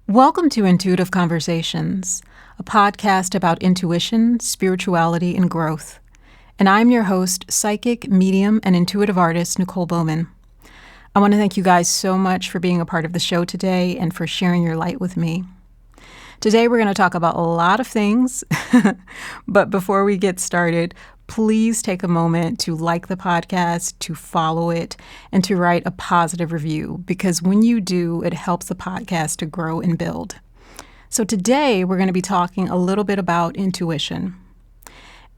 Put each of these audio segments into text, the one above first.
Welcome to Intuitive Conversations, a podcast about intuition, spirituality, and growth. And I'm your host, psychic, medium, and intuitive artist, Nicole Bowman. I want to thank you guys so much for being a part of the show today and for sharing your light with me. Today, we're going to talk about a lot of things, but before we get started, please take a moment to like the podcast, to follow it, and to write a positive review, because when you do, it helps the podcast to grow and build. So today, we're going to be talking a little bit about intuition.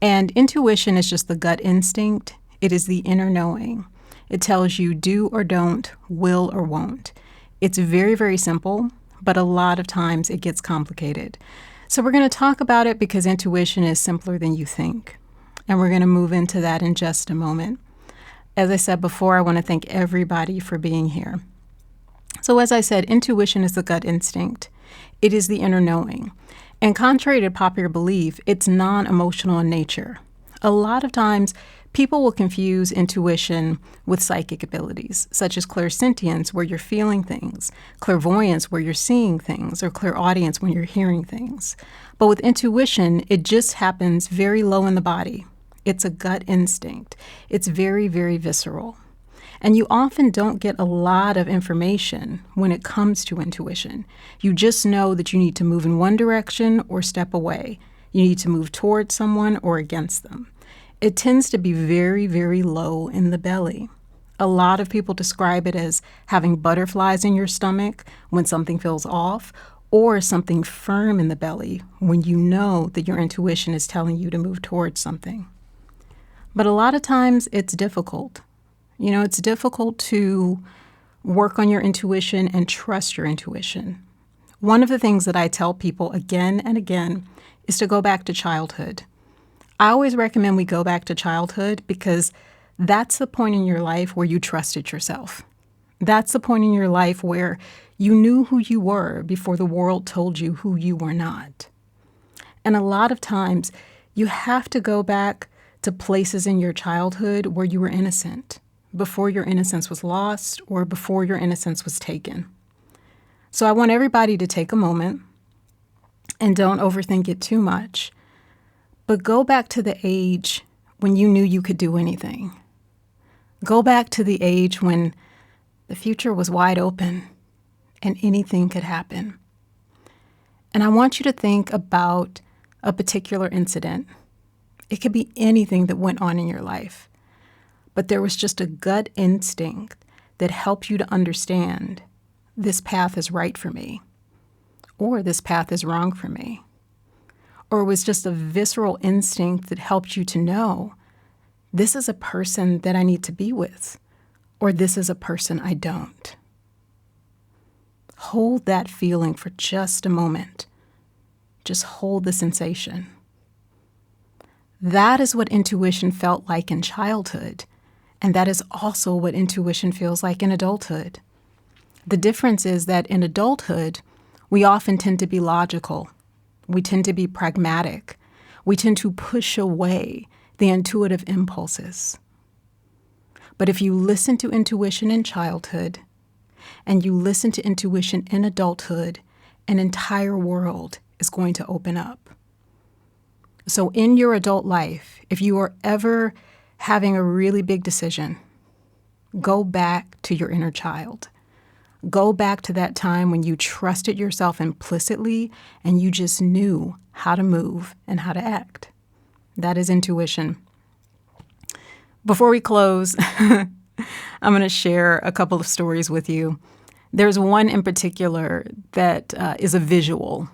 And intuition is just the gut instinct. It is the inner knowing. It tells you do or don't, will or won't. It's very, very simple, but a lot of times it gets complicated. So we're going to talk about it because intuition is simpler than you think. And we're going to move into that in just a moment. As I said before, I want to thank everybody for being here. So as I said, intuition is the gut instinct. It is the inner knowing. And contrary to popular belief, it's non-emotional in nature. A lot of times, people will confuse intuition with psychic abilities, such as clairsentience, where you're feeling things, clairvoyance, where you're seeing things, or clairaudience, when you're hearing things. But with intuition, it just happens very low in the body. It's a gut instinct. It's very, very visceral. And you often don't get a lot of information when it comes to intuition. You just know that you need to move in one direction or step away. You need to move towards someone or against them. It tends to be very, very low in the belly. A lot of people describe it as having butterflies in your stomach when something feels off, or something firm in the belly when you know that your intuition is telling you to move towards something. But a lot of times it's difficult. It's difficult to work on your intuition and trust your intuition. One of the things that I tell people again and again is to go back to childhood. I always recommend we go back to childhood because that's the point in your life where you trusted yourself. That's the point in your life where you knew who you were before the world told you who you were not. And a lot of times you have to go back to places in your childhood where you were innocent, before your innocence was lost or before your innocence was taken. So I want everybody to take a moment and don't overthink it too much, but go back to the age when you knew you could do anything. Go back to the age when the future was wide open and anything could happen. And I want you to think about a particular incident. It could be anything that went on in your life, but there was just a gut instinct that helped you to understand this path is right for me, or this path is wrong for me. Or it was just a visceral instinct that helped you to know this is a person that I need to be with, or this is a person I don't. Hold that feeling for just a moment. Just hold the sensation. That is what intuition felt like in childhood, and that is also what intuition feels like in adulthood. The difference is that in adulthood, we often tend to be logical. We tend to be pragmatic. We tend to push away the intuitive impulses. But if you listen to intuition in childhood and you listen to intuition in adulthood, an entire world is going to open up. So in your adult life, if you are ever having a really big decision, go back to your inner child. Go back to that time when you trusted yourself implicitly and you just knew how to move and how to act. That is intuition. Before we close, I'm going to share a couple of stories with you. There's one in particular that is a visual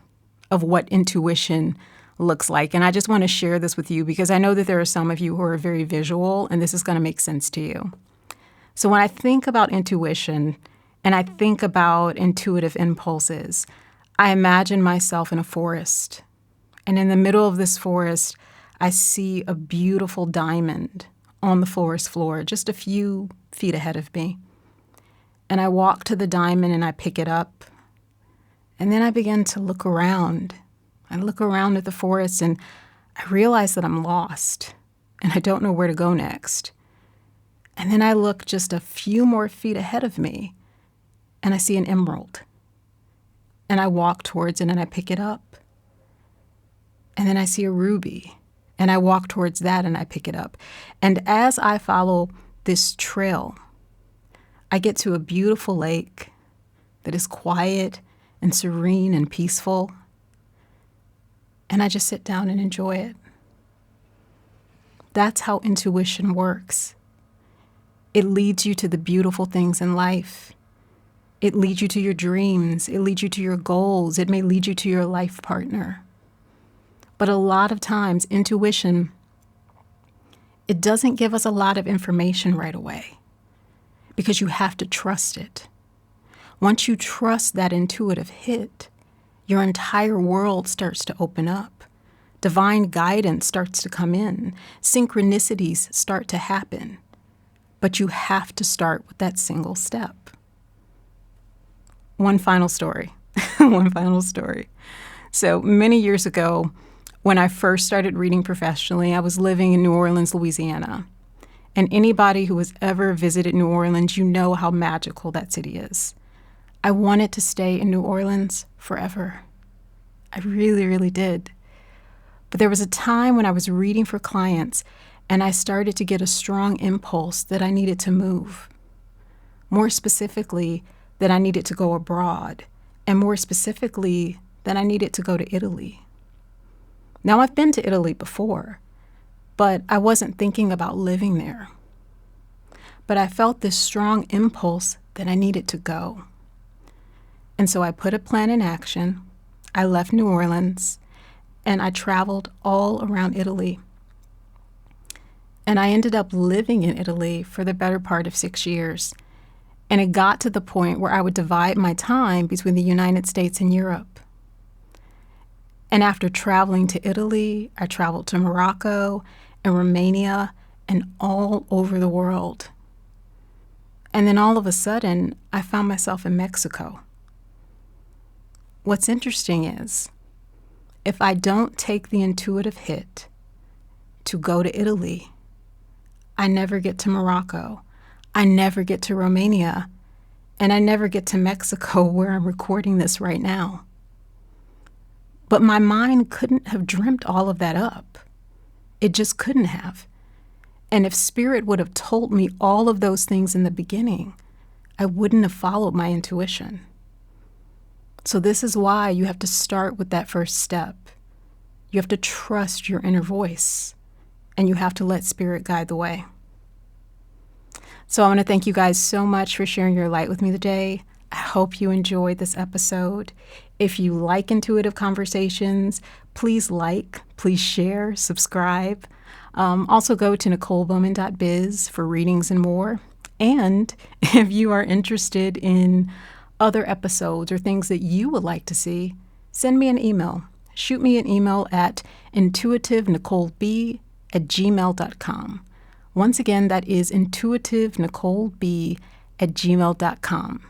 of what intuition looks like. And I just want to share this with you because I know that there are some of you who are very visual and this is going to make sense to you. So when I think about intuition and I think about intuitive impulses, I imagine myself in a forest. And in the middle of this forest, I see a beautiful diamond on the forest floor, just a few feet ahead of me. And I walk to the diamond and I pick it up. And then I begin to look around. I look around at the forest and I realize that I'm lost and I don't know where to go next. And then I look just a few more feet ahead of me and I see an emerald. and I walk towards it and I pick it up. And then I see a ruby and I walk towards that and I pick it up. And as I follow this trail, I get to a beautiful lake that is quiet and serene and peaceful. And I just sit down and enjoy it. That's how intuition works. It leads you to the beautiful things in life. It leads you to your dreams. It leads you to your goals. It may lead you to your life partner. But a lot of times, intuition, it doesn't give us a lot of information right away because you have to trust it. Once you trust that intuitive hit, your entire world starts to open up. Divine guidance starts to come in. Synchronicities start to happen. But you have to start with that single step. One final story. One final story. So many years ago, when I first started reading professionally, I was living in New Orleans, Louisiana. And anybody who has ever visited New Orleans, you know how magical that city is. I wanted to stay in New Orleans forever. I really, really did. But there was a time when I was reading for clients and I started to get a strong impulse that I needed to move. More specifically, that I needed to go abroad. And more specifically, that I needed to go to Italy. Now, I've been to Italy before, but I wasn't thinking about living there. But I felt this strong impulse that I needed to go. And so I put a plan in action. I left New Orleans, and I traveled all around Italy. And I ended up living in Italy for the better part of 6 years. And it got to the point where I would divide my time between the United States and Europe. And after traveling to Italy, I traveled to Morocco and Romania and all over the world. And then all of a sudden, I found myself in Mexico. What's interesting is, if I don't take the intuitive hit to go to Italy, I never get to Morocco, I never get to Romania, and I never get to Mexico where I'm recording this right now. But my mind couldn't have dreamt all of that up. It just couldn't have. And if Spirit would have told me all of those things in the beginning, I wouldn't have followed my intuition. So this is why you have to start with that first step. You have to trust your inner voice, and you have to let Spirit guide the way. So I want to thank you guys so much for sharing your light with me today. I hope you enjoyed this episode. If you like intuitive conversations, please share, subscribe. Also go to NicoleBowman.biz for readings and more. And if you are interested in other episodes or things that you would like to see, send me an email. Shoot me an email at intuitivenicoleb@gmail.com. Once again, that is intuitivenicoleb@gmail.com.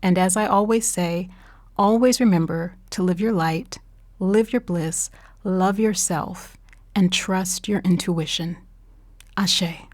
And as I always say, always remember to live your light, live your bliss, love yourself, and trust your intuition. Ashe.